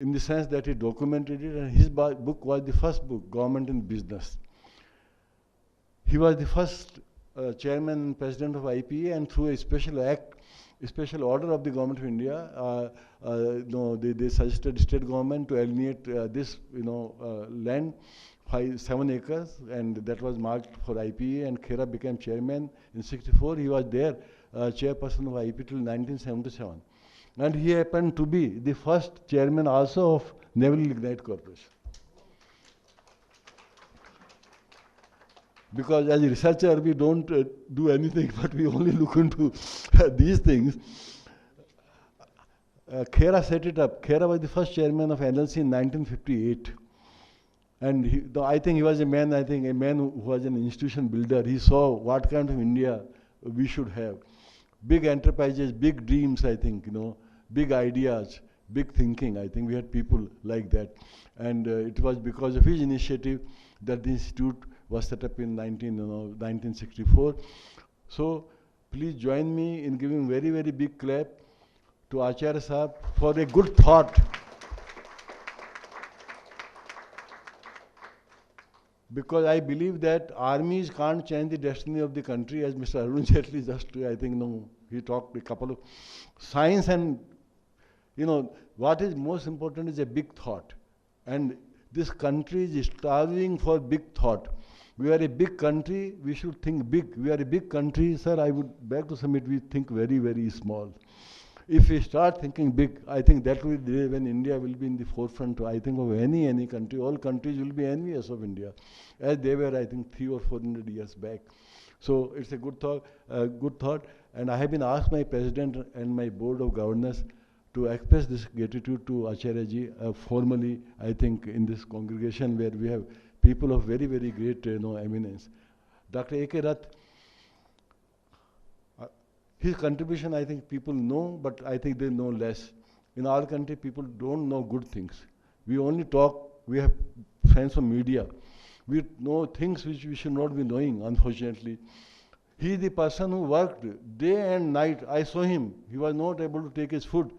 in the sense that he documented it, and his book was the first book, Government in Business. He was the first chairman and president of IPA, and through a special act, a special order of the government of India, they suggested state government to alienate this land, 7 acres, and that was marked for IPA, and Khera became chairman in '64. He was there, chairperson of IPA till 1977. And he happened to be the first chairman also of Naval Lignite Corporation. Because as a researcher, we don't do anything, but we only look into these things. Khera set it up. Khera was the first chairman of NLC in 1958. And I think he was a man who was an institution builder. He saw what kind of India we should have. Big enterprises, big dreams, big ideas, big thinking. I think we had people like that. And it was because of his initiative that the institute was set up in 1964. So please join me in giving very, very big clap to Acharya Sahab for a good thought. Because I believe that armies can't change the destiny of the country, as Mr. Arun Jaitley he talked a couple of science, and what is most important is a big thought. And this country is starving for big thought. We are a big country, we should think big. We are a big country, sir, I would beg to submit, we think very, very small. If we start thinking big, I think that will be the day when India will be in the forefront, I think, of any country. All countries will be envious of India, as they were, I think, 300 or 400 years back. So it's a good thought. And I have been asked by President and my Board of Governors to express this gratitude to Acharya ji formally, I think, in this congregation where we have people of very, very great eminence. Dr. A.K. Rath, his contribution, I think people know, but I think they know less. In our country, people don't know good things. We only talk, we have friends from media. We know things which we should not be knowing, unfortunately. He is the person who worked day and night. I saw him. He was not able to take his food.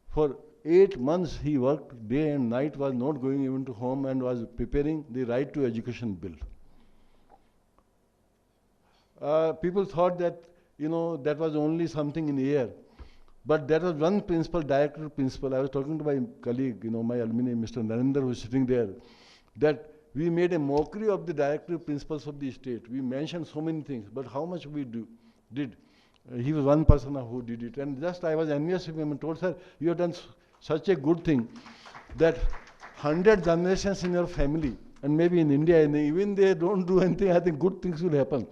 For 8 months he worked day and night, was not going even to home, and was preparing the Right to Education Bill. People thought that, that was only something in the air. But there was one principle, director principle. I was talking to my colleague, my alumni, Mr. Narendra, who is sitting there, that we made a mockery of the directive principles of the state. We mentioned so many things, but how much we did. He was one person who did it. And just I was envious of him and told her, you have done such a good thing that 100 generations in your family, and maybe in India, and even they don't do anything, I think good things will happen.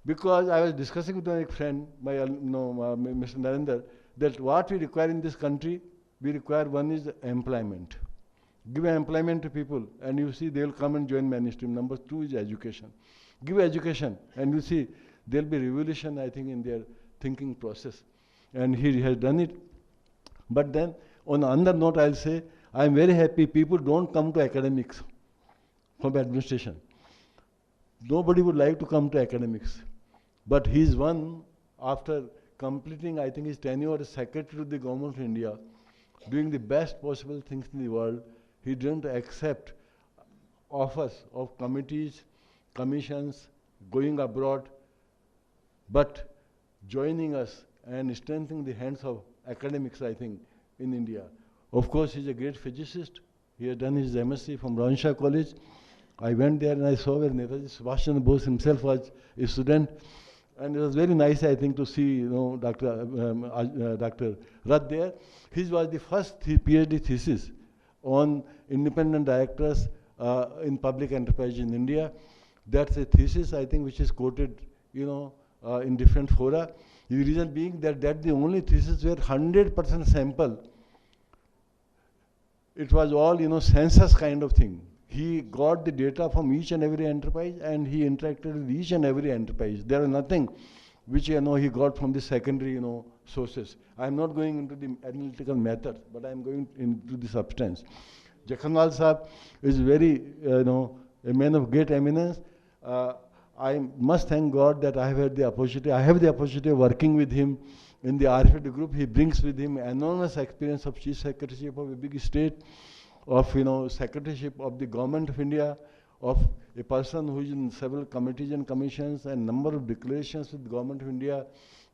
Because I was discussing with my friend, Mr. Narendra, that what we require in this country, we require one is employment. Give employment to people, and you see they will come and join mainstream. Number 2 is education. Give education, and you see there will be revolution, I think, in their thinking process. And he has done it. But then, on another note, I'll say, I am very happy people don't come to academics from administration. Nobody would like to come to academics. But he is one, after completing, I think, his tenure as Secretary to the Government of India, doing the best possible things in the world, he didn't accept offers of committees, commissions, going abroad, but joining us and strengthening the hands of academics, I think, in India. Of course, he's a great physicist. He has done his MSc from Ransha College. I went there and I saw where Netaji Subhash Chandra Bose himself was a student. And it was very nice, I think, to see Dr. Rath there. His was the first PhD thesis on independent directors in public enterprise in India. That's a thesis, I think, which is quoted, in different fora. The reason being that that's the only thesis where 100% sample, it was all, census kind of thing. He got the data from each and every enterprise, and he interacted with each and every enterprise. There was nothing which, he got from the secondary, sources. I'm not going into the analytical method, but I'm going into the substance. Jakhanwal Sahab is very, a man of great eminence. I must thank God that I have the opportunity of working with him in the RFID group. He brings with him enormous experience of chief secretaryship of a big state, of secretaryship of the government of India, of a person who is in several committees and commissions, and number of declarations with the government of India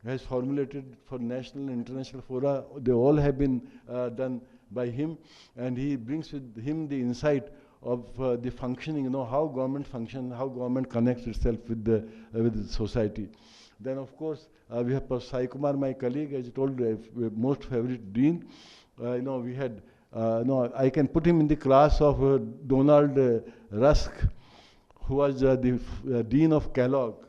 has formulated for national and international fora. They all have been done by him, and he brings with him the insight of the functioning, how government functions, how government connects itself with the society. Then, of course, we have Professor Sai Kumar, my colleague, as I told you, most favorite dean. We had, I can put him in the class of Donald Rusk, who was the dean of Kellogg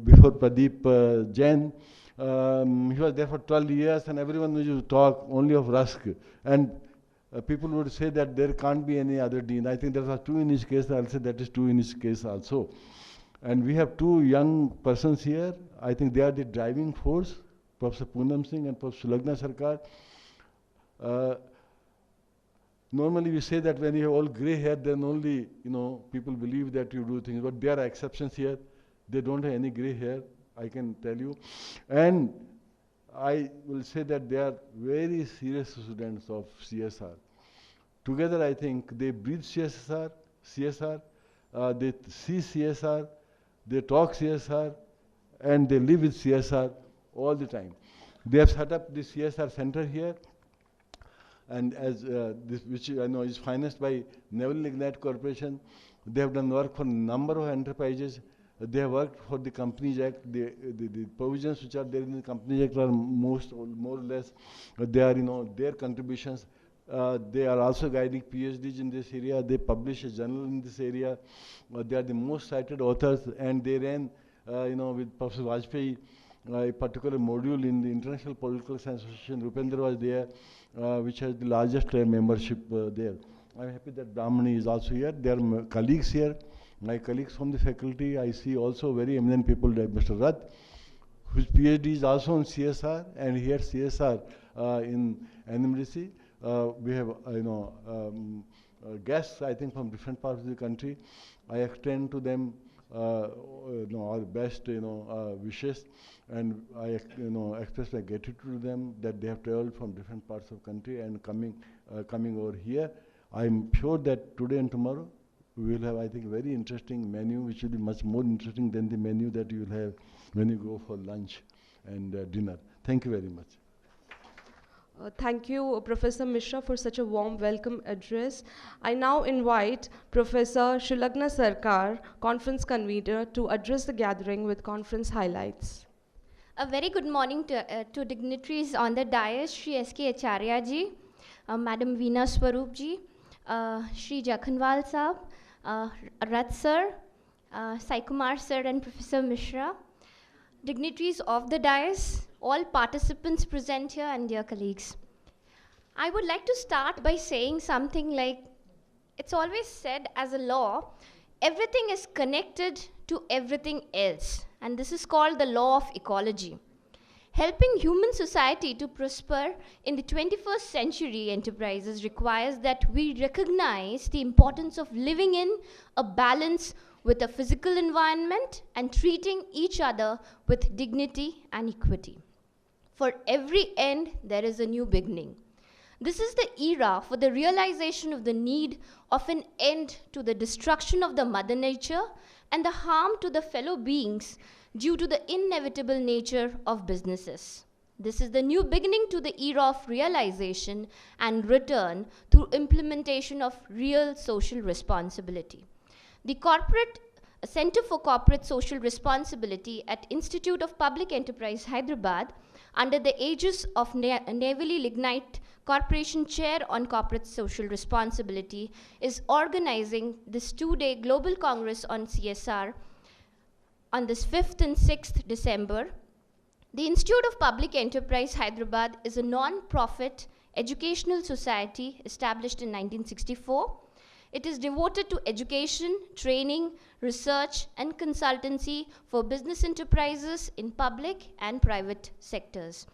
before Pradeep Jain. He was there for 12 years, and everyone used to talk only of Rusk. And people would say that there can't be any other dean. I think there are two in his case. I'll say that is two in his case also. And we have two young persons here. I think they are the driving force, Professor Poonam Singh and Professor Shulagna Sarkar. Normally we say that when you have all grey hair, then only people believe that you do things. But there are exceptions here. They don't have any grey hair, I can tell you. And I will say that they are very serious students of CSR. Together, I think they breathe CSR, they see CSR, they talk CSR, and they live with CSR all the time. They have set up the CSR center here, and as this, which I know is financed by Naval Lignite Corporation. They have done work for a number of enterprises. They have worked for the Companies Act. The provisions which are there in the Companies Act are more or less, they are, their contributions. They are also guiding PhDs in this area. They publish a journal in this area. They are the most cited authors, and they ran, with Professor Vajpayee, a particular module in the International Political Science Association. Rupendra was there, which has the largest membership there. I'm happy that Brahmani is also here. There are colleagues here. My colleagues from the faculty, I see also very eminent people like Mr. Rath, whose PhD is also on CSR, and he had CSR in NMDC. We have, guests, I think, from different parts of the country. I extend to them, our best, wishes, and I, express my gratitude to them that they have traveled from different parts of the country and coming over here. I'm sure that today and tomorrow we will have, I think, very interesting menu, which will be much more interesting than the menu that you will have when you go for lunch and dinner. Thank you very much. Thank you, Professor Mishra, for such a warm welcome address. I now invite Professor Shulagna Sarkar, conference convener, to address the gathering with conference highlights. A very good morning to dignitaries on the dais, Shri S.K. Acharya ji, Madam Veena Swaroop ji, Shri Jakhanwal Saab, Rath sir, Sai Kumar sir, and Professor Mishra, dignitaries of the dais, all participants present here, and dear colleagues. I would like to start by saying something like, it's always said as a law, everything is connected to everything else, and this is called the law of ecology. Helping human society to prosper in the 21st century enterprises requires that we recognize the importance of living in a balance with a physical environment and treating each other with dignity and equity. For every end, there is a new beginning. This is the era for the realization of the need of an end to the destruction of the mother nature and the harm to the fellow beings due to the inevitable nature of businesses. This is the new beginning to the era of realization and return through implementation of real social responsibility. The Center for Corporate Social Responsibility at Institute of Public Enterprise, Hyderabad, under the aegis of Navali Lignite Corporation Chair on Corporate Social Responsibility, is organizing this two-day Global Congress on CSR on this 5th and 6th December. The Institute of Public Enterprise, Hyderabad, is a non-profit educational society established in 1964. It is devoted to education, training, research, and consultancy for business enterprises in public and private sectors.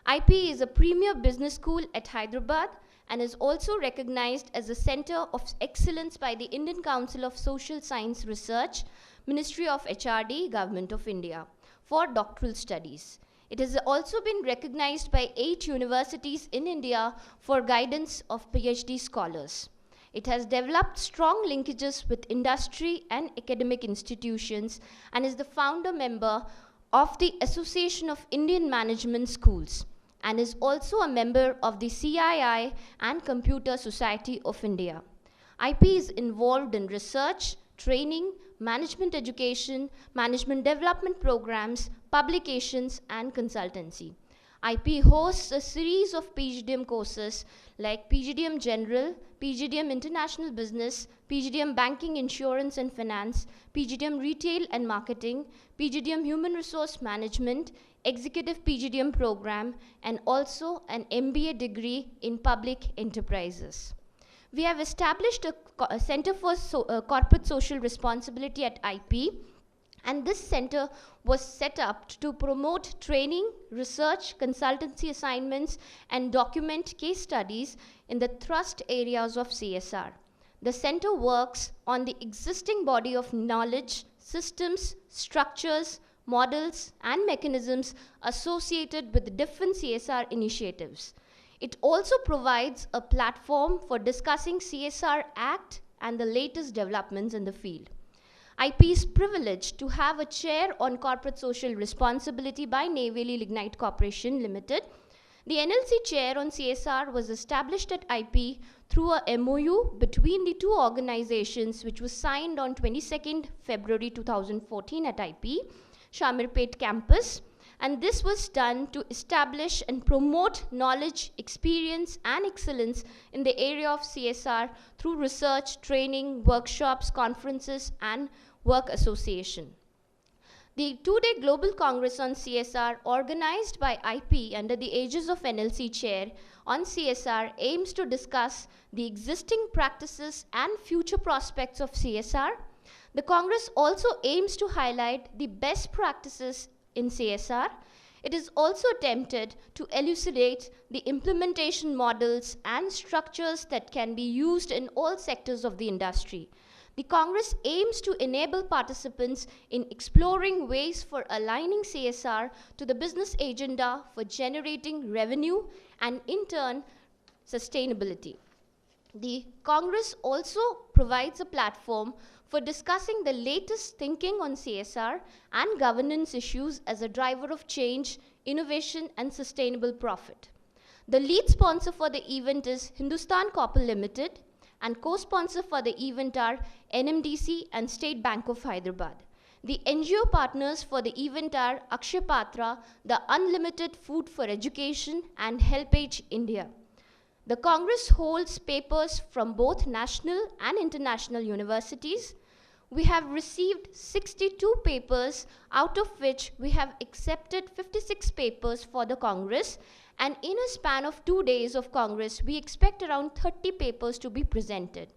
IP is a premier business school at Hyderabad and is also recognized as a center of excellence by the Indian Council of Social Science Research, Ministry of HRD, Government of India, for doctoral studies. It has also been recognized by 8 universities in India for guidance of PhD scholars. It has developed strong linkages with industry and academic institutions and is the founder member of the Association of Indian Management Schools and is also a member of the CII and Computer Society of India. IP is involved in research, training, management education, management development programs, publications, and consultancy. IP hosts a series of PGDM courses like PGDM General, PGDM International Business, PGDM Banking, Insurance and Finance, PGDM Retail and Marketing, PGDM Human Resource Management, Executive PGDM Program, and also an MBA degree in Public Enterprises. We have established a Center for Corporate Social Responsibility at IP, and this center was set up to promote training, research, consultancy assignments, and document case studies in the thrust areas of CSR. The center works on the existing body of knowledge, systems, structures, models, and mechanisms associated with different CSR initiatives. It also provides a platform for discussing CSR Act and the latest developments in the field. IP is privileged to have a chair on corporate social responsibility by Neyveli Lignite Corporation Limited. The NLC chair on CSR was established at IP through a MOU between the two organizations, which was signed on 22nd February 2014 at IP, Shamirpet campus. And this was done to establish and promote knowledge, experience, and excellence in the area of CSR through research, training, workshops, conferences, and work association. The two-day Global Congress on CSR, organized by IP under the aegis of NLC Chair on CSR, aims to discuss the existing practices and future prospects of CSR. The Congress also aims to highlight the best practices in CSR. It is also attempted to elucidate the implementation models and structures that can be used in all sectors of the industry. The Congress aims to enable participants in exploring ways for aligning CSR to the business agenda for generating revenue and, in turn, sustainability. The Congress also provides a platform for discussing the latest thinking on CSR and governance issues as a driver of change, innovation, and sustainable profit. The lead sponsor for the event is Hindustan Copper Limited, and co-sponsor for the event are NMDC and State Bank of Hyderabad. The NGO partners for the event are Akshay Patra, the Unlimited Food for Education, and HelpAge India. The Congress holds papers from both national and international universities. We have received 62 papers, out of which we have accepted 56 papers for the Congress, and in a span of 2 days of Congress, we expect around 30 papers to be presented.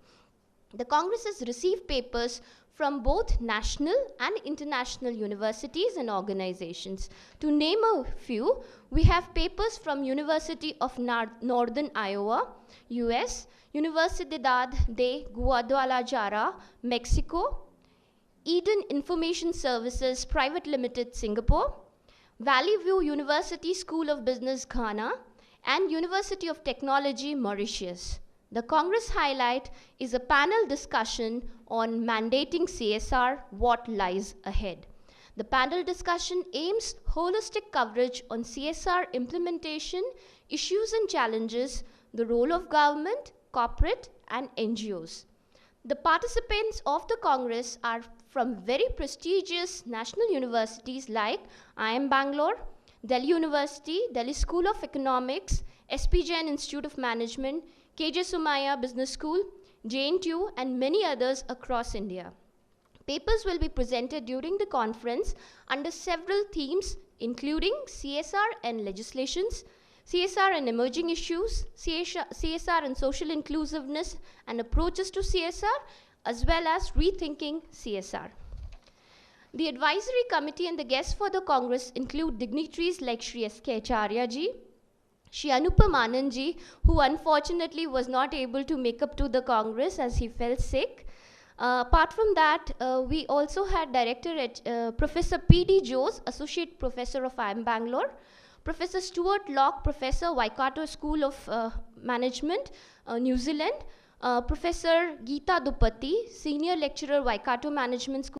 The Congress has received papers from both national and international universities and organizations. To name a few, we have papers from University of Northern Iowa, US, Universidad de Guadalajara, Mexico, Eden Information Services Private Limited, Singapore, Valley View University School of Business, Ghana, and University of Technology, Mauritius. The Congress highlight is a panel discussion on mandating CSR, what lies ahead. The panel discussion aims holistic coverage on CSR implementation, issues and challenges, the role of government, corporate, and NGOs. The participants of the Congress are from very prestigious national universities like IIM Bangalore, Delhi University, Delhi School of Economics, SP Jain Institute of Management, KJ Somaiya Business School, JNTU, and many others across India. Papers will be presented during the conference under several themes, including CSR and legislations, CSR and emerging issues, CSR and social inclusiveness and approaches to CSR, as well as rethinking CSR. The advisory committee and the guests for the Congress include dignitaries like Shri S.K. Acharya ji, Shri Anupam Anand ji, who unfortunately was not able to make up to the Congress as he fell sick, Apart from that, we also had Director Professor P.D. Jose, Associate Professor of IIM Bangalore, Professor Stuart Locke, Professor, Waikato School of Management, New Zealand, Professor Geeta Dupati, Senior Lecturer, Waikato Management School.